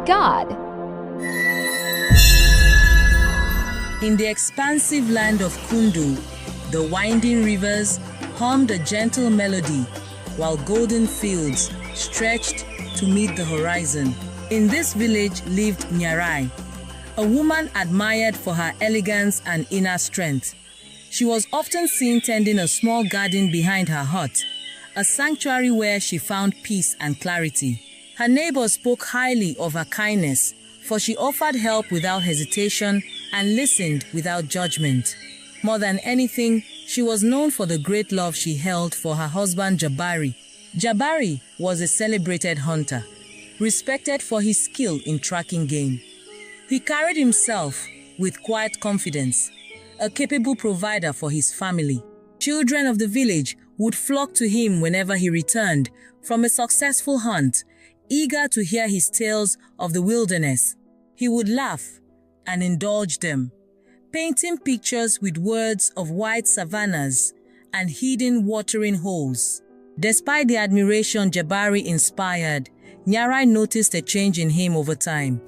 God! In the expansive land of Kundu, the winding rivers hummed a gentle melody, while golden fields stretched to meet the horizon. In this village lived Nyarai, a woman admired for her elegance and inner strength. She was often seen tending a small garden behind her hut, a sanctuary where she found peace and clarity. Her neighbors spoke highly of her kindness, for she offered help without hesitation and listened without judgment. More than anything, she was known for the great love she held for her husband Jabari. Jabari was a celebrated hunter, respected for his skill in tracking game. He carried himself with quiet confidence, a capable provider for his family. Children of the village would flock to him whenever he returned from a successful hunt, eager to hear his tales of the wilderness. He would laugh and indulge them, painting pictures with words of wide savannas and hidden watering holes. Despite the admiration Jabari inspired, Nyarai noticed a change in him over time.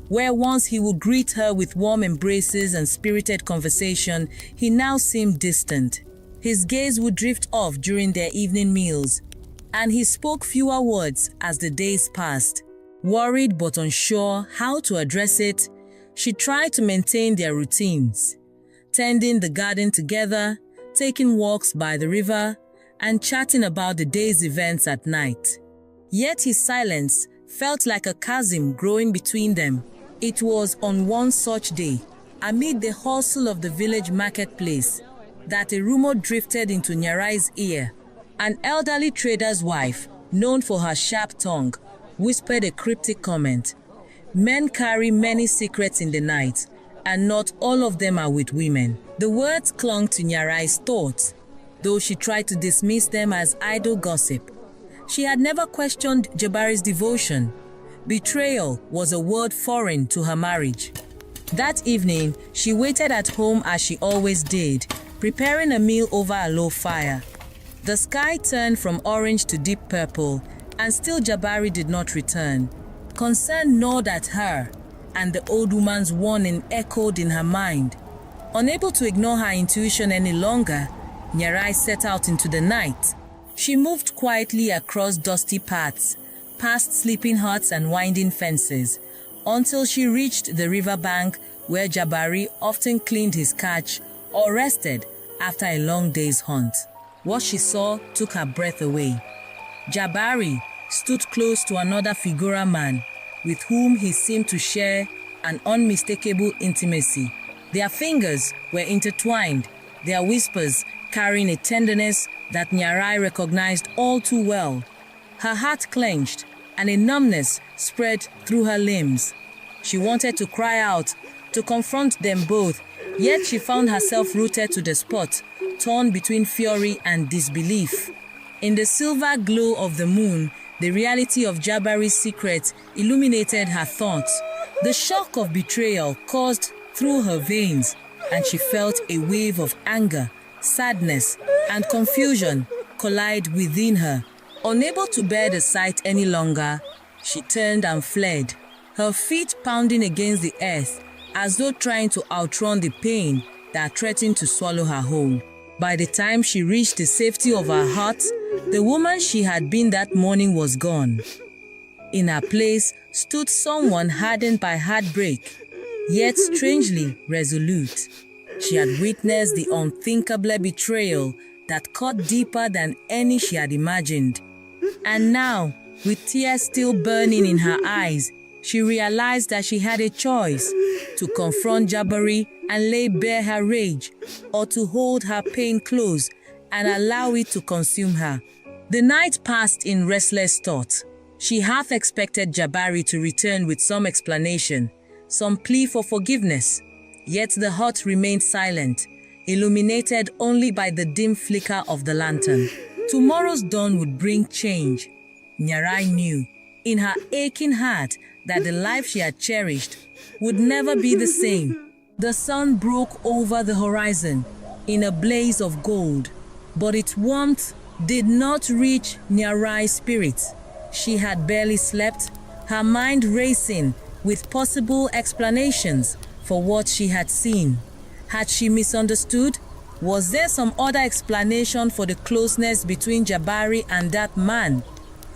Where once he would greet her with warm embraces and spirited conversation, he now seemed distant. His gaze would drift off during their evening meals, and he spoke fewer words as the days passed. Worried but unsure how to address it, she tried to maintain their routines, tending the garden together, taking walks by the river, and chatting about the day's events at night. Yet his silence felt like a chasm growing between them. It was on one such day, amid the hustle of the village marketplace, that a rumor drifted into Nyarai's ear. An elderly trader's wife, known for her sharp tongue, whispered a cryptic comment. Men carry many secrets in the night, and not all of them are with women. The words clung to Nyarai's thoughts, though she tried to dismiss them as idle gossip. She had never questioned Jabari's devotion. Betrayal was a word foreign to her marriage. That evening, she waited at home as she always did, preparing a meal over a low fire. The sky turned from orange to deep purple, and still Jabari did not return. Concern gnawed at her, and the old woman's warning echoed in her mind. Unable to ignore her intuition any longer, Nyarai set out into the night. She moved quietly across dusty paths, past sleeping huts and winding fences, until she reached the riverbank where Jabari often cleaned his catch or rested after a long day's hunt. What she saw took her breath away. Jabari stood close to another Figura man, with whom he seemed to share an unmistakable intimacy. Their fingers were intertwined, their whispers carrying a tenderness that Nyarai recognized all too well. Her heart clenched, and a numbness spread through her limbs. She wanted to cry out, to confront them both, yet she found herself rooted to the spot, torn between fury and disbelief. In the silver glow of the moon, the reality of Jabari's secret illuminated her thoughts. The shock of betrayal coursed through her veins, and she felt a wave of anger, sadness, and confusion collide within her. Unable to bear the sight any longer, she turned and fled, her feet pounding against the earth as though trying to outrun the pain that threatened to swallow her whole. By the time she reached the safety of her hut, the woman she had been that morning was gone. In her place stood someone hardened by heartbreak, yet strangely resolute. She had witnessed the unthinkable betrayal that cut deeper than any she had imagined. And now, with tears still burning in her eyes, she realized that she had a choice: to confront Jabari and lay bare her rage, or to hold her pain close and allow it to consume her. The night passed in restless thought. She half expected Jabari to return with some explanation, some plea for forgiveness. Yet the hut remained silent, illuminated only by the dim flicker of the lantern. Tomorrow's dawn would bring change. Nyarai knew, in her aching heart, that the life she had cherished would never be the same. The sun broke over the horizon in a blaze of gold, but its warmth did not reach Nyarai's spirit. She had barely slept, her mind racing with possible explanations for what she had seen. Had she misunderstood? Was there some other explanation for the closeness between Jabari and that man?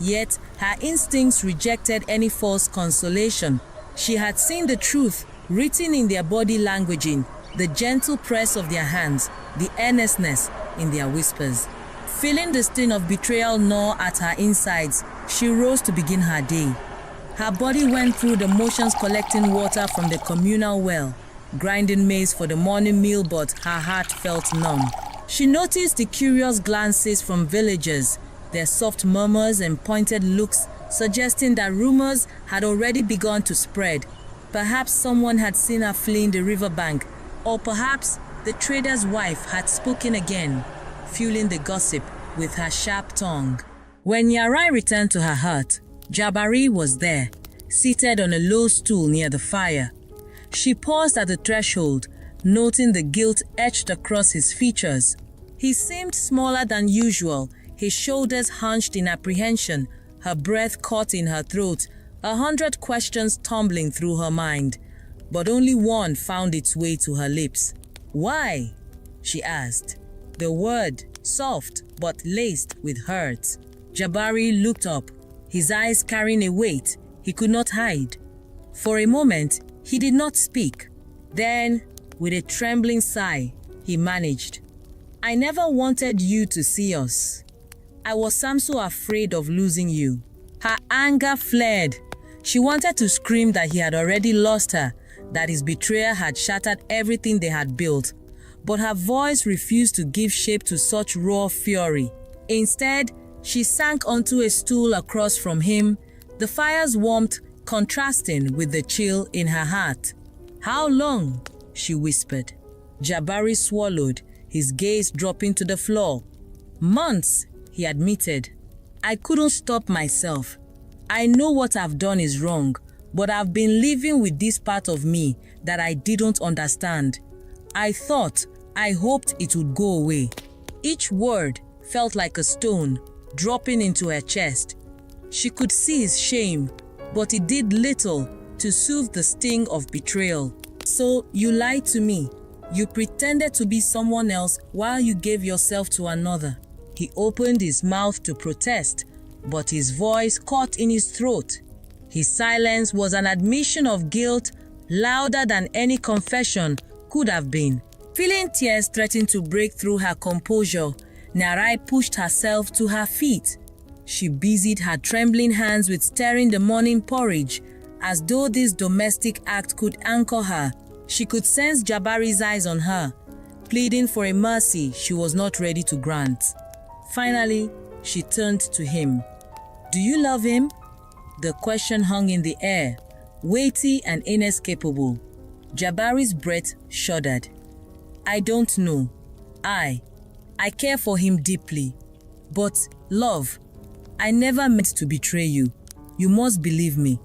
Yet, her instincts rejected any false consolation. She had seen the truth written in their body languaging, the gentle press of their hands, the earnestness in their whispers. Feeling the sting of betrayal gnaw at her insides, she rose to begin her day. Her body went through the motions collecting water from the communal well, grinding maize for the morning meal, but her heart felt numb. She noticed the curious glances from villagers, their soft murmurs and pointed looks suggesting that rumors had already begun to spread. Perhaps someone had seen her fleeing the riverbank, or perhaps the trader's wife had spoken again, fueling the gossip with her sharp tongue. When Nyarai returned to her hut, Jabari was there, seated on a low stool near the fire. She paused at the threshold, noting the guilt etched across his features. He seemed smaller than usual, his shoulders hunched in apprehension, her breath caught in her throat, 100 questions tumbling through her mind. But only one found its way to her lips. "Why?" she asked, the word soft but laced with hurt. Jabari looked up, his eyes carrying a weight he could not hide. For a moment, he did not speak. Then, with a trembling sigh, he managed, "I never wanted you to see us. I was so afraid of losing you." Her anger flared. She wanted to scream that he had already lost her, that his betrayer had shattered everything they had built. But her voice refused to give shape to such raw fury. Instead, she sank onto a stool across from him, the fire's warmth contrasting with the chill in her heart. "How long?" she whispered. Jabari swallowed, his gaze dropping to the floor. "Months," he admitted. "I couldn't stop myself. I know what I've done is wrong, but I've been living with this part of me that I didn't understand. I hoped it would go away." Each word felt like a stone dropping into her chest. She could see his shame, but it did little to soothe the sting of betrayal. "So you lied to me. You pretended to be someone else while you gave yourself to another." He opened his mouth to protest, but his voice caught in his throat. His silence was an admission of guilt louder than any confession could have been. Feeling tears threaten to break through her composure, Nyarai pushed herself to her feet. She busied her trembling hands with stirring the morning porridge, as though this domestic act could anchor her. She could sense Jabari's eyes on her, pleading for a mercy she was not ready to grant. Finally, she turned to him. "Do you love him?" The question hung in the air, weighty and inescapable. Jabari's breath shuddered. "I don't know. I care for him deeply. But, love, I never meant to betray you. You must believe me."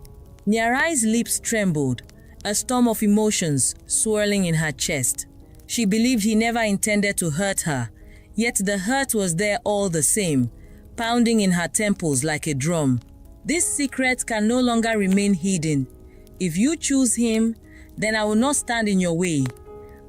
Nyarai's lips trembled, a storm of emotions swirling in her chest. She believed he never intended to hurt her, yet the hurt was there all the same, pounding in her temples like a drum. "This secret can no longer remain hidden. If you choose him, then I will not stand in your way.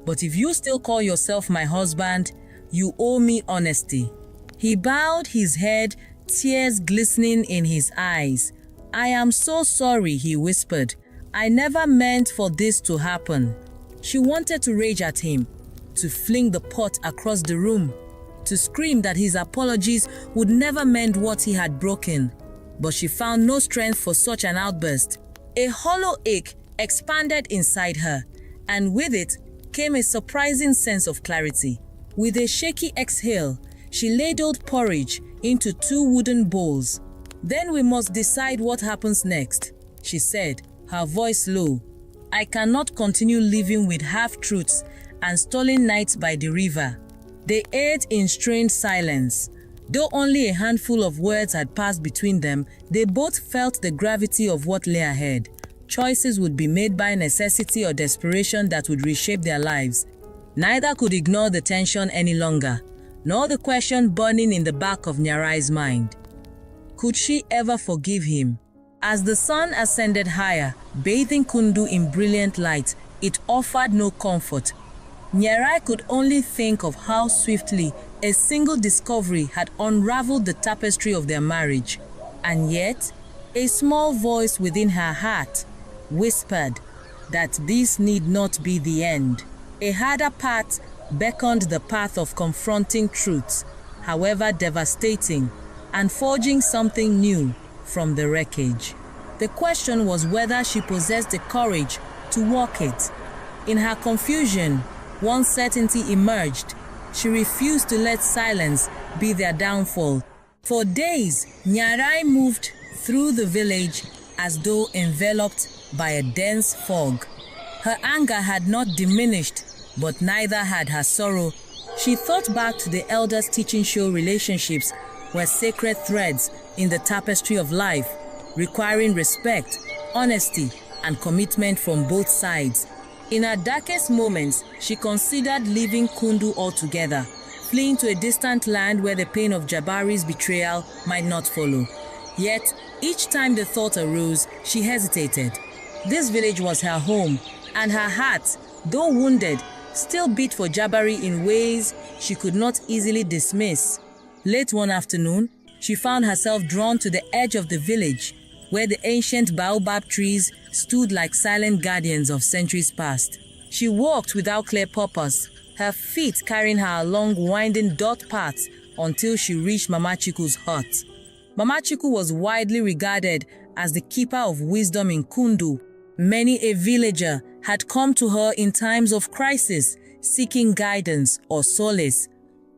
But if you still call yourself my husband, you owe me honesty." He bowed his head, tears glistening in his eyes. "I am so sorry," he whispered. "I never meant for this to happen." She wanted to rage at him, to fling the pot across the room, to scream that his apologies would never mend what he had broken. But she found no strength for such an outburst. A hollow ache expanded inside her, and with it came a surprising sense of clarity. With a shaky exhale, she ladled porridge into 2 wooden bowls. "Then we must decide what happens next," she said, her voice low. "I cannot continue living with half-truths and stolen nights by the river." They ate in strained silence. Though only a handful of words had passed between them, they both felt the gravity of what lay ahead. Choices would be made by necessity or desperation that would reshape their lives. Neither could ignore the tension any longer, nor the question burning in the back of Nyarai's mind. Could she ever forgive him? As the sun ascended higher, bathing Kundu in brilliant light, it offered no comfort. Nyarai could only think of how swiftly a single discovery had unraveled the tapestry of their marriage. And yet, a small voice within her heart whispered that this need not be the end. A harder path beckoned the path of confronting truths, however devastating, and forging something new from the wreckage. The question was whether she possessed the courage to walk it. In her confusion, one certainty emerged. She refused to let silence be their downfall. For days, Nyarai moved through the village as though enveloped by a dense fog. Her anger had not diminished, but neither had her sorrow. She thought back to the elders' teaching show relationships were sacred threads in the tapestry of life, requiring respect, honesty, and commitment from both sides. In her darkest moments, she considered leaving Kundu altogether, fleeing to a distant land where the pain of Jabari's betrayal might not follow. Yet, each time the thought arose, she hesitated. This village was her home, and her heart, though wounded, still beat for Jabari in ways she could not easily dismiss. Late one afternoon, she found herself drawn to the edge of the village, where the ancient baobab trees stood like silent guardians of centuries past. She walked without clear purpose, her feet carrying her along winding dirt paths until she reached Mama Chiku's hut. Mama Chiku was widely regarded as the keeper of wisdom in Kundu. Many a villager had come to her in times of crisis, seeking guidance or solace.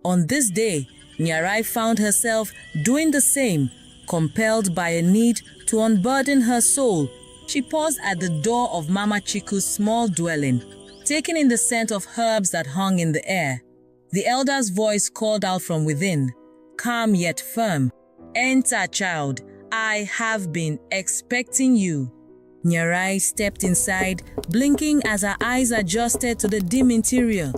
On this day, Nyarai found herself doing the same, compelled by a need to unburden her soul. She paused at the door of Mama Chiku's small dwelling, taking in the scent of herbs that hung in the air. The elder's voice called out from within, calm yet firm, "Enter, child. I have been expecting you." Nyarai stepped inside, blinking as her eyes adjusted to the dim interior.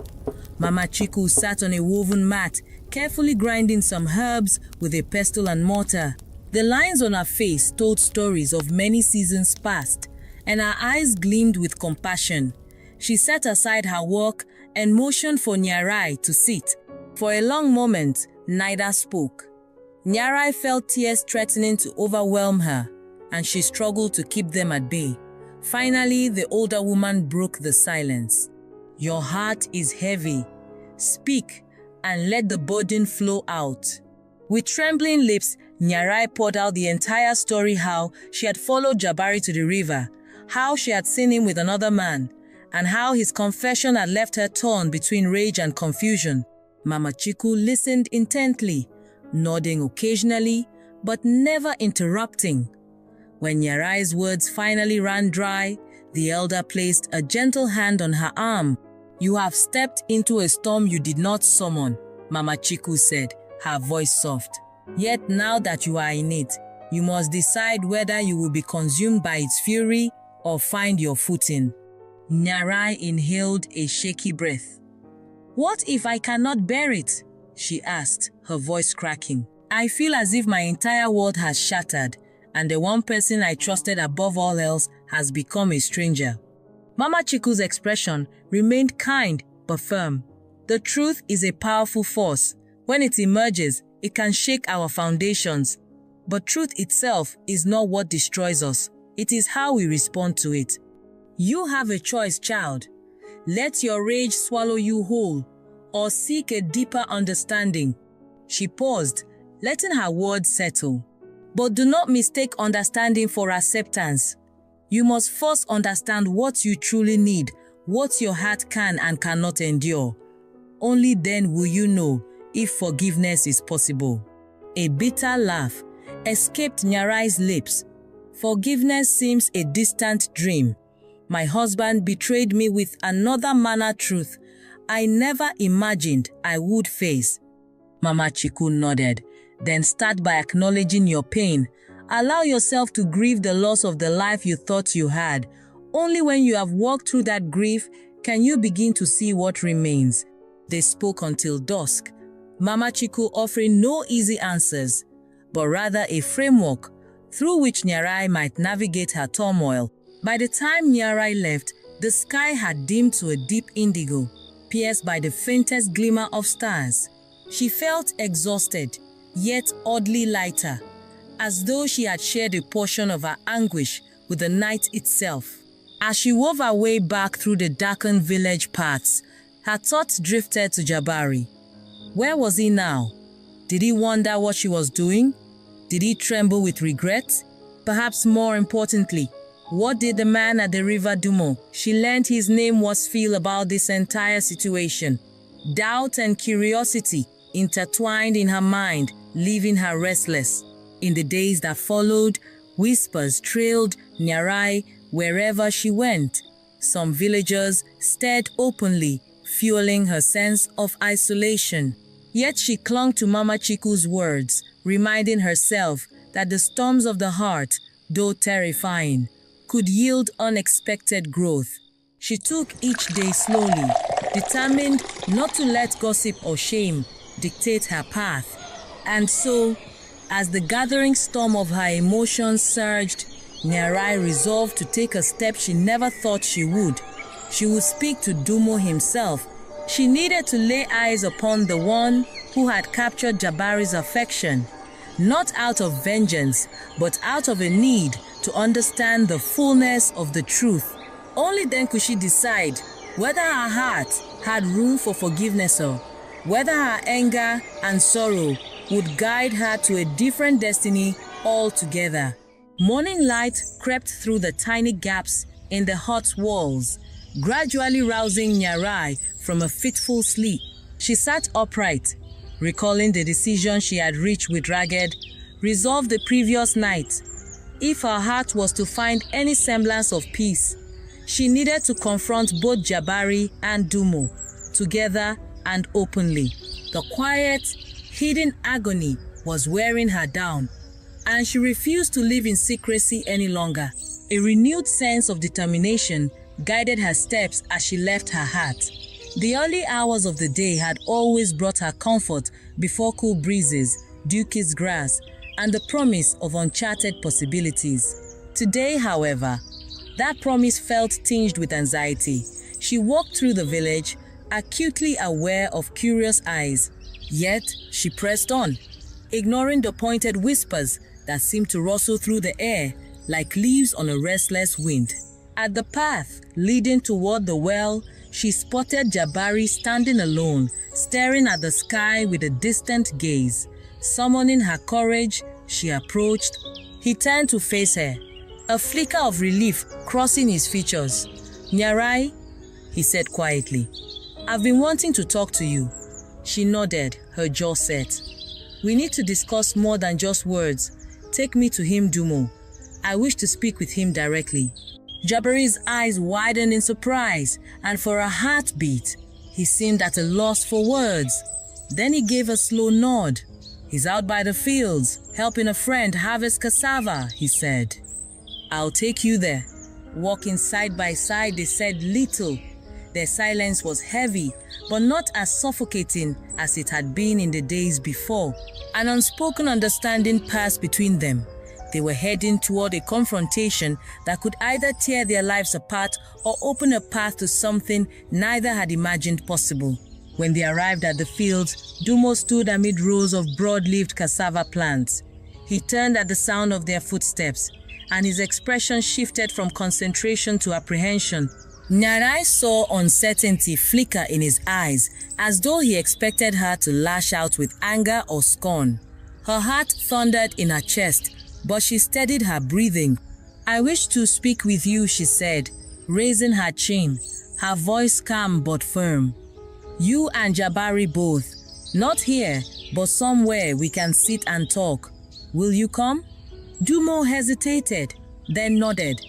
Mama Chiku sat on a woven mat, carefully grinding some herbs with a pestle and mortar. The lines on her face told stories of many seasons past, and her eyes gleamed with compassion. She set aside her work and motioned for Nyarai to sit. For a long moment, neither spoke. Nyarai felt tears threatening to overwhelm her, and she struggled to keep them at bay. Finally, the older woman broke the silence. "Your heart is heavy. Speak, and let the burden flow out." With trembling lips, Nyarai poured out the entire story: how she had followed Jabari to the river, how she had seen him with another man, and how his confession had left her torn between rage and confusion. Mama Chiku listened intently, nodding occasionally, but never interrupting. When Nyarai's words finally ran dry, the elder placed a gentle hand on her arm. "You have stepped into a storm you did not summon," Mama Chiku said, her voice soft. "Yet now that you are in it, you must decide whether you will be consumed by its fury or find your footing." Nyarai inhaled a shaky breath. "What if I cannot bear it?" she asked, her voice cracking. "I feel as if my entire world has shattered, and the one person I trusted above all else has become a stranger." Mama Chiku's expression remained kind but firm. The truth is a powerful force. When it emerges, it can shake our foundations. But truth itself is not what destroys us. It is how we respond to it. You have a choice, child. Let your rage swallow you whole, or seek a deeper understanding. She paused, letting her words settle. But do not mistake understanding for acceptance. You must first understand what you truly need, what your heart can and cannot endure. Only then will you know if forgiveness is possible. A bitter laugh escaped Nyarai's lips. "Forgiveness seems a distant dream. My husband betrayed me with another manner truth I never imagined I would face." Mama Chiku nodded. "Then start by acknowledging your pain. Allow yourself to grieve the loss of the life you thought you had. Only when you have walked through that grief can you begin to see what remains." They spoke until dusk, Mama Chiku offering no easy answers, but rather a framework through which Nyarai might navigate her turmoil. By the time Nyarai left, the sky had dimmed to a deep indigo, pierced by the faintest glimmer of stars. She felt exhausted, yet oddly lighter, as though she had shared a portion of her anguish with the night itself. As she wove her way back through the darkened village paths, her thoughts drifted to Jabari. Where was he now? Did he wonder what she was doing? Did he tremble with regret? Perhaps more importantly, what did the man at the river Dumo she learned his name was feel about this entire situation? Doubt and curiosity intertwined in her mind, leaving her restless. In the days that followed, whispers trailed Nyarai wherever she went. Some villagers stared openly, fueling her sense of isolation. Yet she clung to Mama Chiku's words, reminding herself that the storms of the heart, though terrifying, could yield unexpected growth. She took each day slowly, determined not to let gossip or shame dictate her path. And so, as the gathering storm of her emotions surged, Nyarai resolved to take a step she never thought she would. She would speak to Dumo himself. She needed to lay eyes upon the one who had captured Jabari's affection, not out of vengeance, but out of a need to understand the fullness of the truth. Only then could she decide whether her heart had room for forgiveness or whether her anger and sorrow would guide her to a different destiny altogether. Morning light crept through the tiny gaps in the hut walls, gradually rousing Nyarai from a fitful sleep. She sat upright, recalling the decision she had reached with Ragged, resolved the previous night. If her heart was to find any semblance of peace, she needed to confront both Jabari and Dumo, together and openly. The quiet, hidden agony was wearing her down, and she refused to live in secrecy any longer. A renewed sense of determination guided her steps as she left her hut. The early hours of the day had always brought her comfort before cool breezes, dew-kissed grass, and the promise of uncharted possibilities. Today, however, that promise felt tinged with anxiety. She walked through the village, acutely aware of curious eyes. Yet, she pressed on, ignoring the pointed whispers that seemed to rustle through the air like leaves on a restless wind. At the path leading toward the well, she spotted Jabari standing alone, staring at the sky with a distant gaze. Summoning her courage, she approached. He turned to face her, a flicker of relief crossing his features. "Nyarai," he said quietly, "I've been wanting to talk to you." She nodded, her jaw set. "We need to discuss more than just words. Take me to him, Dumo. I wish to speak with him directly." Jabari's eyes widened in surprise, and for a heartbeat, he seemed at a loss for words. Then he gave a slow nod. "He's out by the fields, helping a friend harvest cassava," he said. "I'll take you there." Walking side by side, they said little. Their silence was heavy, but not as suffocating as it had been in the days before. An unspoken understanding passed between them. They were heading toward a confrontation that could either tear their lives apart or open a path to something neither had imagined possible. When they arrived at the fields, Dumo stood amid rows of broad-leaved cassava plants. He turned at the sound of their footsteps, and his expression shifted from concentration to apprehension. Nyarai saw uncertainty flicker in his eyes, as though he expected her to lash out with anger or scorn. Her heart thundered in her chest, but she steadied her breathing. "I wish to speak with you," she said, raising her chin, her voice calm but firm. "You and Jabari both. Not here, but somewhere we can sit and talk. Will you come?" Dumo hesitated, then nodded.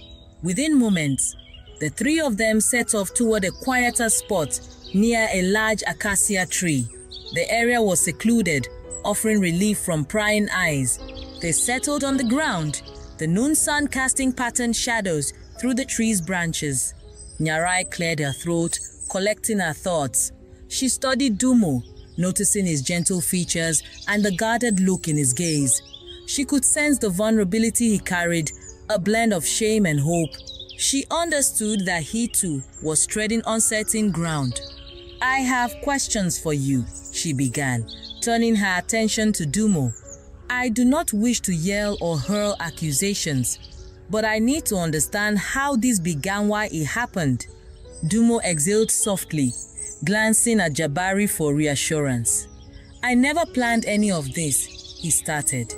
Within moments, the three of them set off toward a quieter spot near a large acacia tree. The area was secluded, offering relief from prying eyes. They settled on the ground, the noon sun casting patterned shadows through the tree's branches. Nyarai cleared her throat, collecting her thoughts. She studied Dumo, noticing his gentle features and the guarded look in his gaze. She could sense the vulnerability he carried, a blend of shame and hope. She understood that he too was treading uncertain ground. "I have questions for you," she began, turning her attention to Dumo. "I do not wish to yell or hurl accusations, but I need to understand how this began, why it happened." Dumo exhaled softly, glancing at Jabari for reassurance. "I never planned any of this," he started.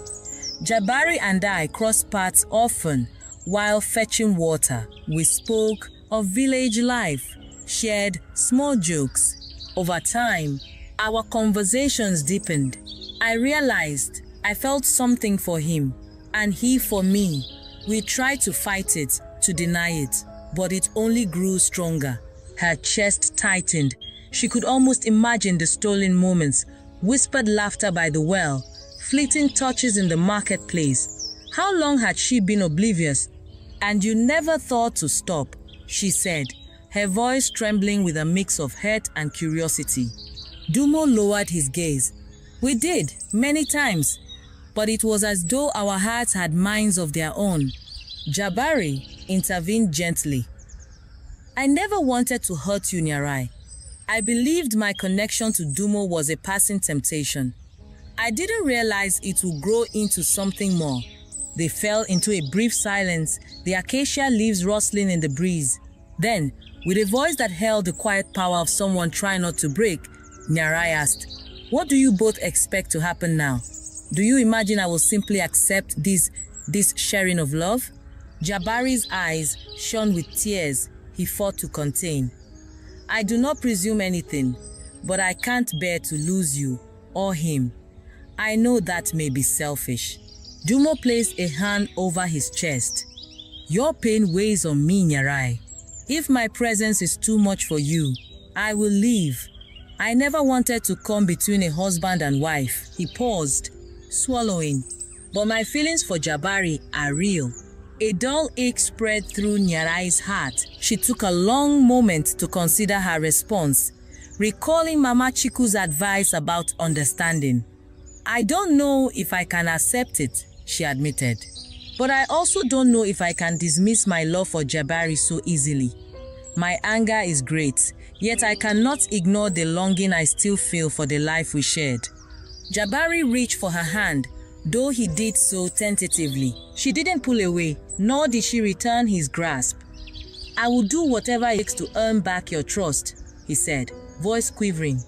"Jabari and I crossed paths often while fetching water. We spoke of village life, shared small jokes. Over time, our conversations deepened. I realized I felt something for him, and he for me. We tried to fight it, to deny it, but it only grew stronger." Her chest tightened. She could almost imagine the stolen moments, whispered laughter by the well, fleeting touches in the marketplace. How long had she been oblivious? "And you never thought to stop," she said, her voice trembling with a mix of hurt and curiosity. Dumo lowered his gaze. "We did, many times, but it was as though our hearts had minds of their own." Jabari intervened gently. "I never wanted to hurt you, Nyarai. I believed my connection to Dumo was a passing temptation. I didn't realize it would grow into something more." They fell into a brief silence, the acacia leaves rustling in the breeze. Then, with a voice that held the quiet power of someone trying not to break, Nyarai asked, "What do you both expect to happen now? Do you imagine I will simply accept this sharing of love?" Jabari's eyes shone with tears he fought to contain. "I do not presume anything, but I can't bear to lose you or him. I know that may be selfish." Dumo placed a hand over his chest. "Your pain weighs on me, Nyarai. If my presence is too much for you, I will leave. I never wanted to come between a husband and wife." He paused, swallowing. "But my feelings for Jabari are real." A dull ache spread through Nyarai's heart. She took a long moment to consider her response, recalling Mama Chiku's advice about understanding. "I don't know if I can accept it," she admitted. "But I also don't know if I can dismiss my love for Jabari so easily. My anger is great, yet I cannot ignore the longing I still feel for the life we shared." Jabari reached for her hand, though he did so tentatively. She didn't pull away, nor did she return his grasp. "I will do whatever it takes to earn back your trust," he said, voice quivering.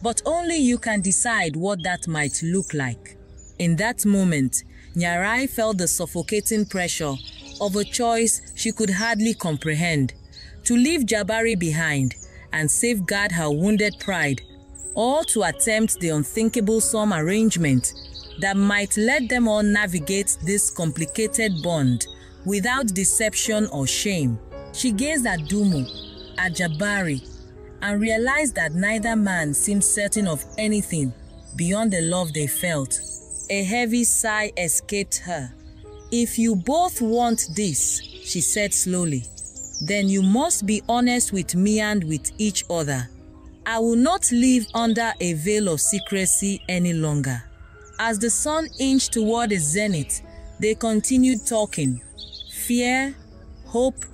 "But only you can decide what that might look like." In that moment, Nyarai felt the suffocating pressure of a choice she could hardly comprehend: to leave Jabari behind and safeguard her wounded pride, or to attempt the unthinkable some arrangement that might let them all navigate this complicated bond without deception or shame. She gazed at Dumo, at Jabari, and realized that neither man seemed certain of anything beyond the love they felt. A heavy sigh escaped her. "If you both want this," she said slowly, "then you must be honest with me and with each other. I will not live under a veil of secrecy any longer." As the sun inched toward its zenith, they continued talking. Fear, hope,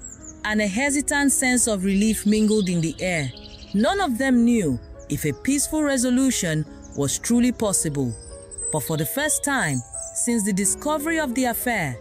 and a hesitant sense of relief mingled in the air. None of them knew if a peaceful resolution was truly possible. But for the first time since the discovery of the affair,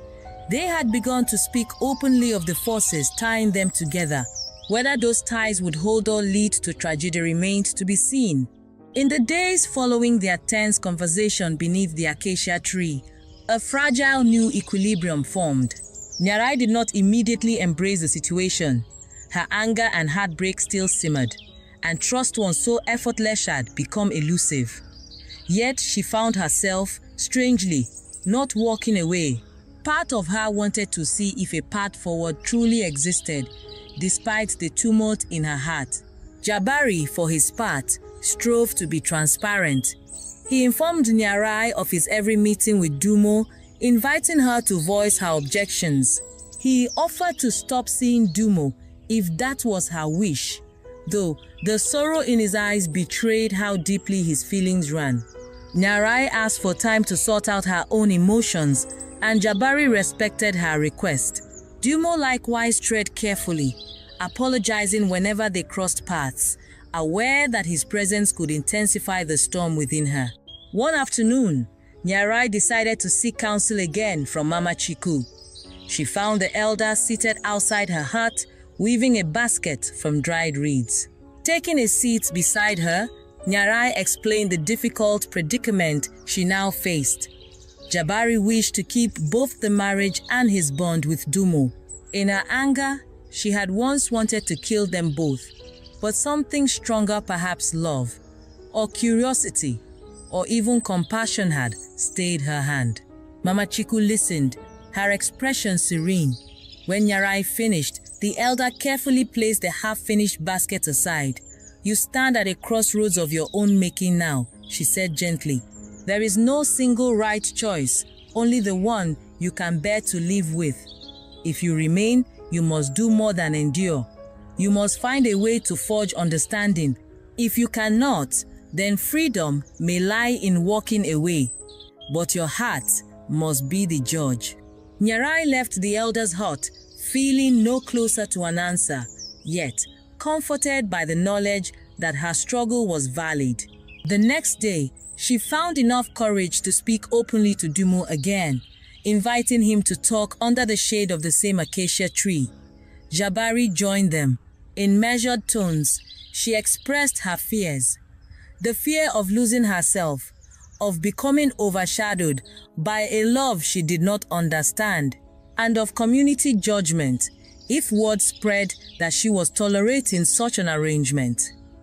they had begun to speak openly of the forces tying them together. Whether those ties would hold or lead to tragedy remained to be seen. In the days following their tense conversation beneath the acacia tree, a fragile new equilibrium formed. Nyarai did not immediately embrace the situation. Her anger and heartbreak still simmered, and trust once so effortless had become elusive. Yet she found herself, strangely, not walking away. Part of her wanted to see if a path forward truly existed, despite the tumult in her heart. Jabari, for his part, strove to be transparent. He informed Nyarai of his every meeting with Dumo, inviting her to voice her objections. He offered to stop seeing Dumo if that was her wish, though the sorrow in his eyes betrayed how deeply his feelings ran. Nyarai asked for time to sort out her own emotions, and Jabari respected her request. Dumo likewise tread carefully, apologizing whenever they crossed paths, aware that his presence could intensify the storm within her. One afternoon, Nyarai decided to seek counsel again from Mama Chiku. She found the elder seated outside her hut, weaving a basket from dried reeds. Taking a seat beside her, Nyarai explained the difficult predicament she now faced. Jabari wished to keep both the marriage and his bond with Dumo. In her anger, she had once wanted to kill them both, but something stronger, perhaps love, or curiosity, or even compassion had stayed her hand. Mama Chiku listened, her expression serene. When Nyarai finished, the elder carefully placed the half-finished basket aside. "You stand at a crossroads of your own making now," she said gently. "There is no single right choice, only the one you can bear to live with. If you remain, you must do more than endure. You must find a way to forge understanding. If you cannot, then freedom may lie in walking away, but your heart must be the judge." Nyarai left the elder's hut, feeling no closer to an answer, yet comforted by the knowledge that her struggle was valid. The next day, she found enough courage to speak openly to Dumo again, inviting him to talk under the shade of the same acacia tree. Jabari joined them. In measured tones, she expressed her fears. The fear of losing herself, of becoming overshadowed by a love she did not understand, and of community judgment if word spread that she was tolerating such an arrangement.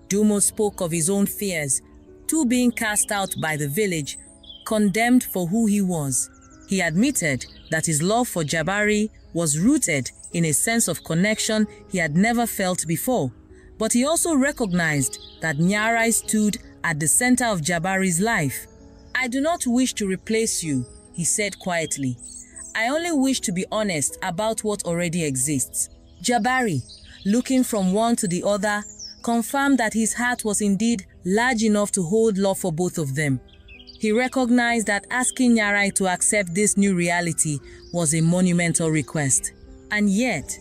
Dumo spoke of his own fears, too, being cast out by the village, condemned for who he was. He admitted that his love for Jabari was rooted in a sense of connection he had never felt before, but he also recognized that Nyarai stood at the center of Jabari's life. "I do not wish to replace you," he said quietly. "I only wish to be honest about what already exists." Jabari, looking from one to the other, confirmed that his heart was indeed large enough to hold love for both of them. He recognized that asking Nyarai to accept this new reality was a monumental request. And yet,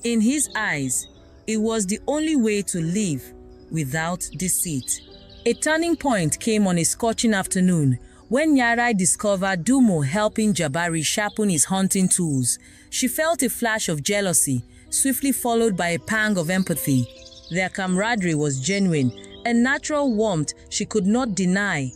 in his eyes, it was the only way to live without deceit. A turning point came on a scorching afternoon when Nyarai discovered Dumo helping Jabari sharpen his hunting tools. She felt a flash of jealousy, swiftly followed by a pang of empathy. Their camaraderie was genuine, a natural warmth she could not deny.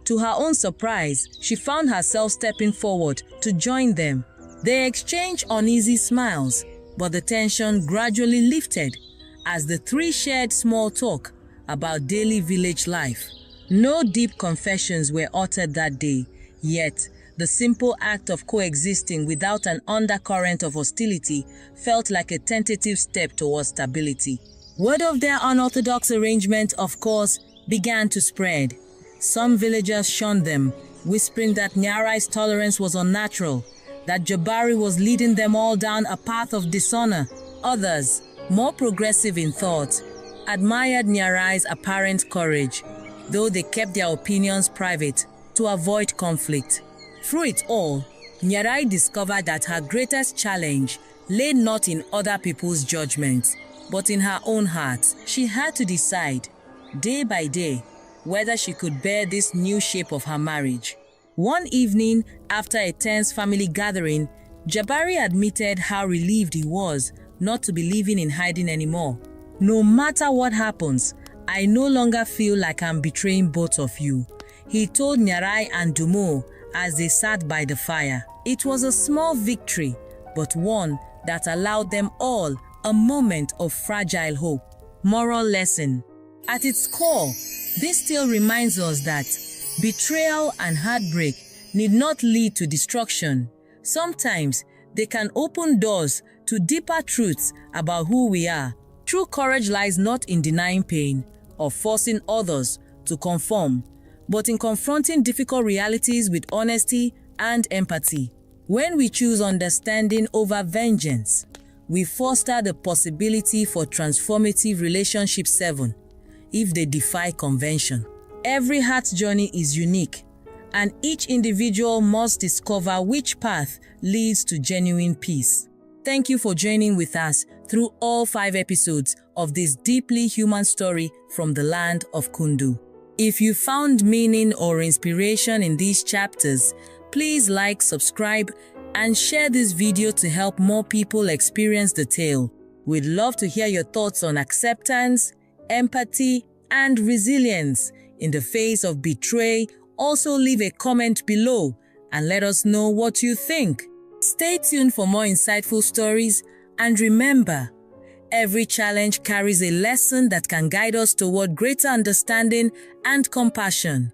To her own surprise, she found herself stepping forward to join them. They exchanged uneasy smiles, but the tension gradually lifted as the three shared small talk about daily village life. No deep confessions were uttered that day, yet the simple act of coexisting without an undercurrent of hostility felt like a tentative step towards stability. Word of their unorthodox arrangement, of course, began to spread. Some villagers shunned them, whispering that Nyarai's tolerance was unnatural, that Jabari was leading them all down a path of dishonor. Others, more progressive in thought, admired Nyarai's apparent courage, though they kept their opinions private to avoid conflict. Through it all, Nyarai discovered that her greatest challenge lay not in other people's judgments, but in her own heart. She had to decide, day by day, whether she could bear this new shape of her marriage. One evening, after a tense family gathering, Jabari admitted how relieved he was not to be living in hiding anymore. "No matter what happens, I no longer feel like I'm betraying both of you," he told Nyarai and Dumo as they sat by the fire. It was a small victory, but one that allowed them all a moment of fragile hope. Moral lesson. At its core, this still reminds us that betrayal and heartbreak need not lead to destruction. Sometimes they can open doors to deeper truths about who we are. True courage lies not in denying pain or forcing others to conform, but in confronting difficult realities with honesty and empathy. When we choose understanding over vengeance, we foster the possibility for transformative relationships. 7. If they defy convention. Every heart journey is unique, and each individual must discover which path leads to genuine peace. Thank you for joining with us through all 5 episodes of this deeply human story from the land of Kundu. If you found meaning or inspiration in these chapters, please like, subscribe, and share this video to help more people experience the tale. We'd love to hear your thoughts on acceptance, empathy, and resilience in the face of betrayal. Also leave a comment below and let us know what you think. Stay tuned for more insightful stories, and remember, every challenge carries a lesson that can guide us toward greater understanding and compassion.